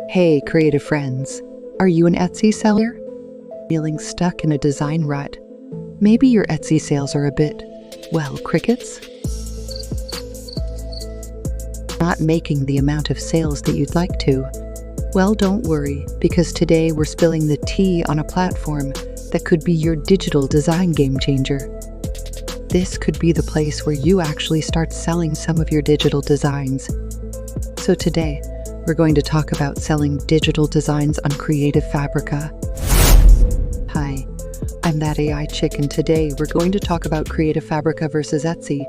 Hey, creative friends. Are you an Etsy seller? Feeling stuck in a design rut? Maybe your Etsy sales are a bit, well, crickets? Not making the amount of sales that you'd like to? Well, don't worry, because today we're spilling the tea on a platform that could be your digital design game changer. This could be the place where you actually start selling some of your digital designs. So today, we're going to talk about selling digital designs on Creative Fabrica. Hi, I'm that AI chick, and today we're going to talk about Creative Fabrica versus Etsy.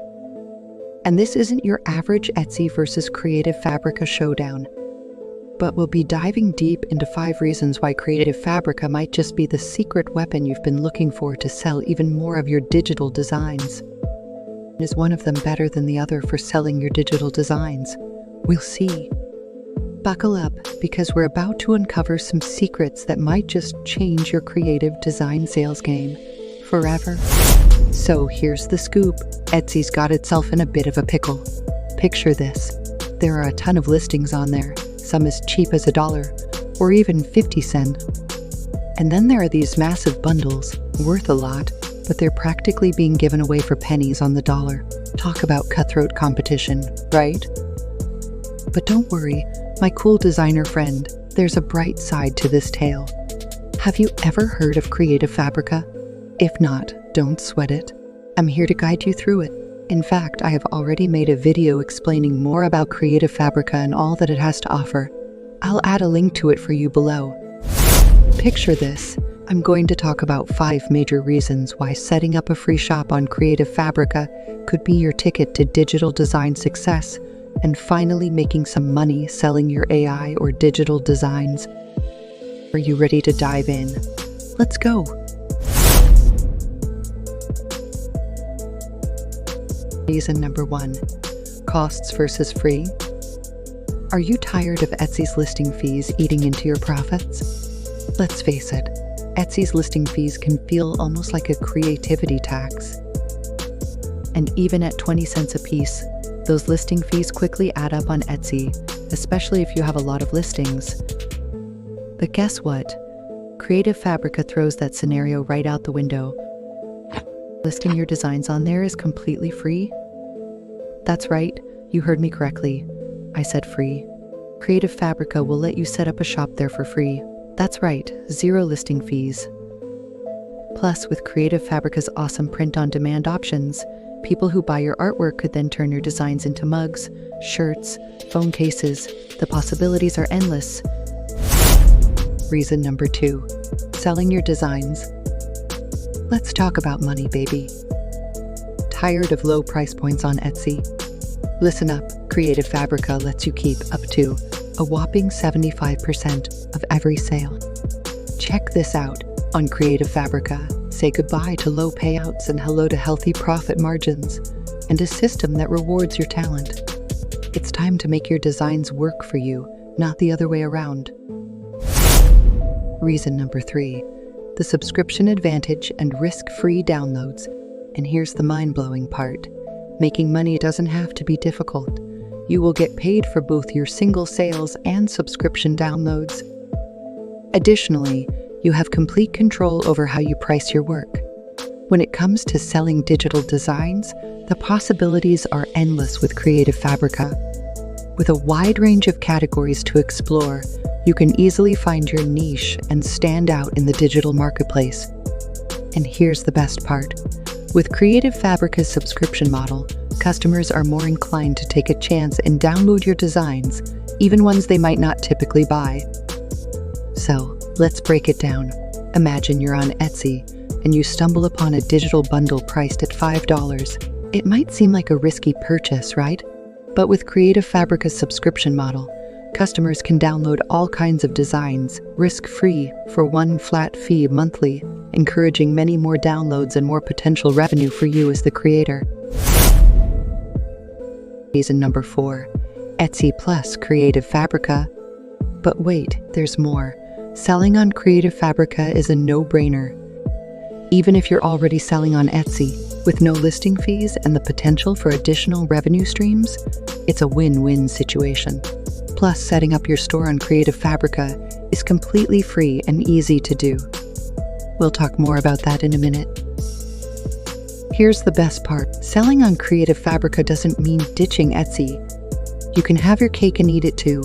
And this isn't your average Etsy versus Creative Fabrica showdown, but we'll be diving deep into 5 reasons why Creative Fabrica might just be the secret weapon you've been looking for to sell even more of your digital designs. Is one of them better than the other for selling your digital designs? We'll see. Buckle up, because we're about to uncover some secrets that might just change your creative design sales game forever. So here's the scoop. Etsy's got itself in a bit of a pickle. Picture this. There are a ton of listings on there, some as cheap as $1 or even 50 cents. And then there are these massive bundles, worth a lot, but they're practically being given away for pennies on the dollar. Talk about cutthroat competition, right? But don't worry, my cool designer friend, there's a bright side to this tale. Have you ever heard of Creative Fabrica? If not, don't sweat it. I'm here to guide you through it. In fact, I have already made a video explaining more about Creative Fabrica and all that it has to offer. I'll add a link to it for you below. Picture this. I'm going to talk about 5 major reasons why setting up a free shop on Creative Fabrica could be your ticket to digital design success and finally making some money selling your AI or digital designs. Are you ready to dive in? Let's go. Reason number 1, costs versus free. Are you tired of Etsy's listing fees eating into your profits? Let's face it, Etsy's listing fees can feel almost like a creativity tax. And even at 20 cents a piece, those listing fees quickly add up on Etsy, especially if you have a lot of listings. But guess what? Creative Fabrica throws that scenario right out the window. Listing your designs on there is completely free? That's right, you heard me correctly. I said free. Creative Fabrica will let you set up a shop there for free. That's right, 0 listing fees. Plus, with Creative Fabrica's awesome print-on-demand options, people who buy your artwork could then turn your designs into mugs, shirts, phone cases. The possibilities are endless. Reason number 2, selling your designs. Let's talk about money, baby. Tired of low price points on Etsy? Listen up, Creative Fabrica lets you keep up to a whopping 75% of every sale. Check this out. On Creative Fabrica, say goodbye to low payouts and hello to healthy profit margins, and a system that rewards your talent. It's time to make your designs work for you, not the other way around. Reason number 3, the subscription advantage and risk-free downloads. And here's the mind-blowing part. Making money doesn't have to be difficult. You will get paid for both your single sales and subscription downloads. Additionally, you have complete control over how you price your work. When it comes to selling digital designs, the possibilities are endless with Creative Fabrica. With a wide range of categories to explore, you can easily find your niche and stand out in the digital marketplace. And here's the best part. With Creative Fabrica's subscription model, customers are more inclined to take a chance and download your designs, even ones they might not typically buy. So, let's break it down. Imagine you're on Etsy and you stumble upon a digital bundle priced at $5. It might seem like a risky purchase, right? But with Creative Fabrica's subscription model, customers can download all kinds of designs, risk-free, for one flat fee monthly, encouraging many more downloads and more potential revenue for you as the creator. Reason number 4, Etsy plus Creative Fabrica. But wait, there's more. Selling on Creative Fabrica is a no-brainer. Even if you're already selling on Etsy, with no listing fees and the potential for additional revenue streams, it's a win-win situation. Plus, setting up your store on Creative Fabrica is completely free and easy to do. We'll talk more about that in a minute. Here's the best part. Selling on Creative Fabrica doesn't mean ditching Etsy. You can have your cake and eat it too.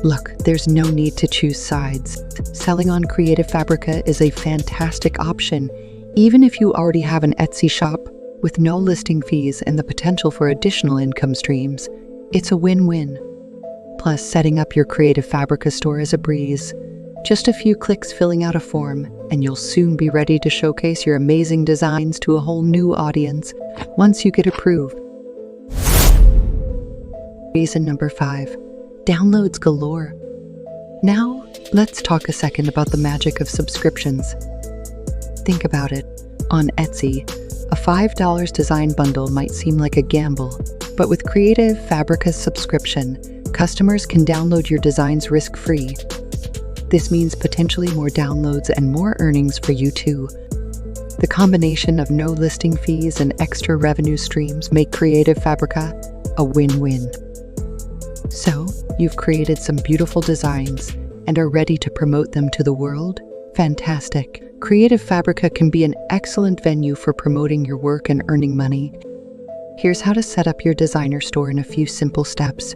Look, there's no need to choose sides. Selling on Creative Fabrica is a fantastic option, even if you already have an Etsy shop with no listing fees and the potential for additional income streams. It's a win-win. Plus, setting up your Creative Fabrica store is a breeze. Just a few clicks filling out a form, and you'll soon be ready to showcase your amazing designs to a whole new audience once you get approved. Reason number 5. Downloads galore. Now, let's talk a second about the magic of subscriptions. Think about it. On Etsy, a $5 design bundle might seem like a gamble, but with Creative Fabrica's subscription, customers can download your designs risk-free. This means potentially more downloads and more earnings for you too. The combination of no listing fees and extra revenue streams make Creative Fabrica a win-win. So, you've created some beautiful designs and are ready to promote them to the world? Fantastic! Creative Fabrica can be an excellent venue for promoting your work and earning money. Here's how to set up your designer store in a few simple steps.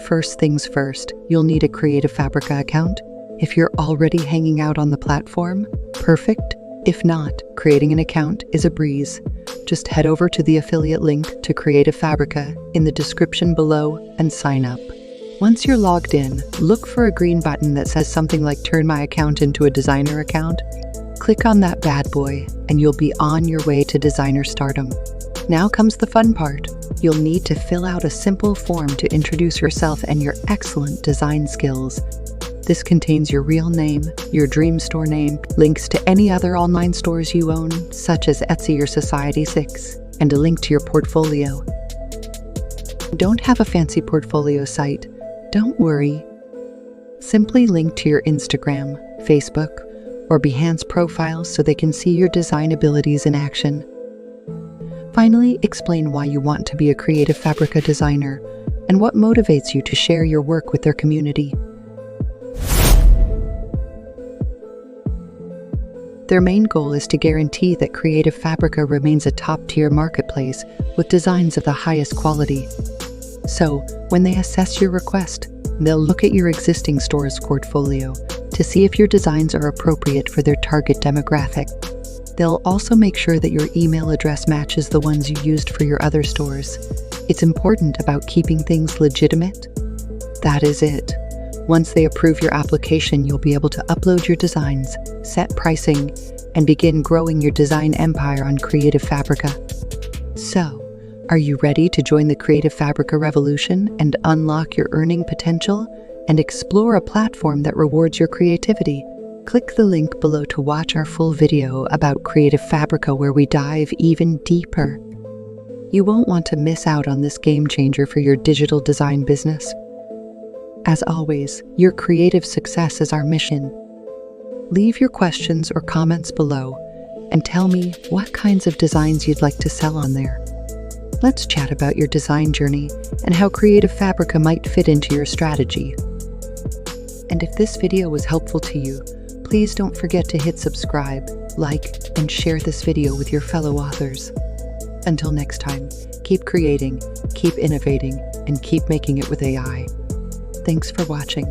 First things first, you'll need a Creative Fabrica account. If you're already hanging out on the platform, perfect. If not, creating an account is a breeze. Just head over to the affiliate link to Creative Fabrica in the description below and sign up. Once you're logged in, look for a green button that says something like "Turn my account into a designer account." Click on that bad boy, and you'll be on your way to designer stardom. Now comes the fun part. You'll need to fill out a simple form to introduce yourself and your excellent design skills. This contains your real name, your dream store name, links to any other online stores you own, such as Etsy or Society6, and a link to your portfolio. Don't have a fancy portfolio site? Don't worry. Simply link to your Instagram, Facebook, or Behance profiles so they can see your design abilities in action. Finally, explain why you want to be a Creative Fabrica designer and what motivates you to share your work with their community. Their main goal is to guarantee that Creative Fabrica remains a top-tier marketplace with designs of the highest quality. So, when they assess your request, they'll look at your existing store's portfolio to see if your designs are appropriate for their target demographic. They'll also make sure that your email address matches the ones you used for your other stores. It's important about keeping things legitimate. That is it. Once they approve your application, you'll be able to upload your designs, set pricing, and begin growing your design empire on Creative Fabrica. So, are you ready to join the Creative Fabrica revolution and unlock your earning potential and explore a platform that rewards your creativity? Click the link below to watch our full video about Creative Fabrica where we dive even deeper. You won't want to miss out on this game changer for your digital design business. As always, your creative success is our mission. Leave your questions or comments below and tell me what kinds of designs you'd like to sell on there. Let's chat about your design journey and how Creative Fabrica might fit into your strategy. And if this video was helpful to you, please don't forget to hit subscribe, like, and share this video with your fellow authors. Until next time, keep creating, keep innovating, and keep making it with AI. Thanks for watching.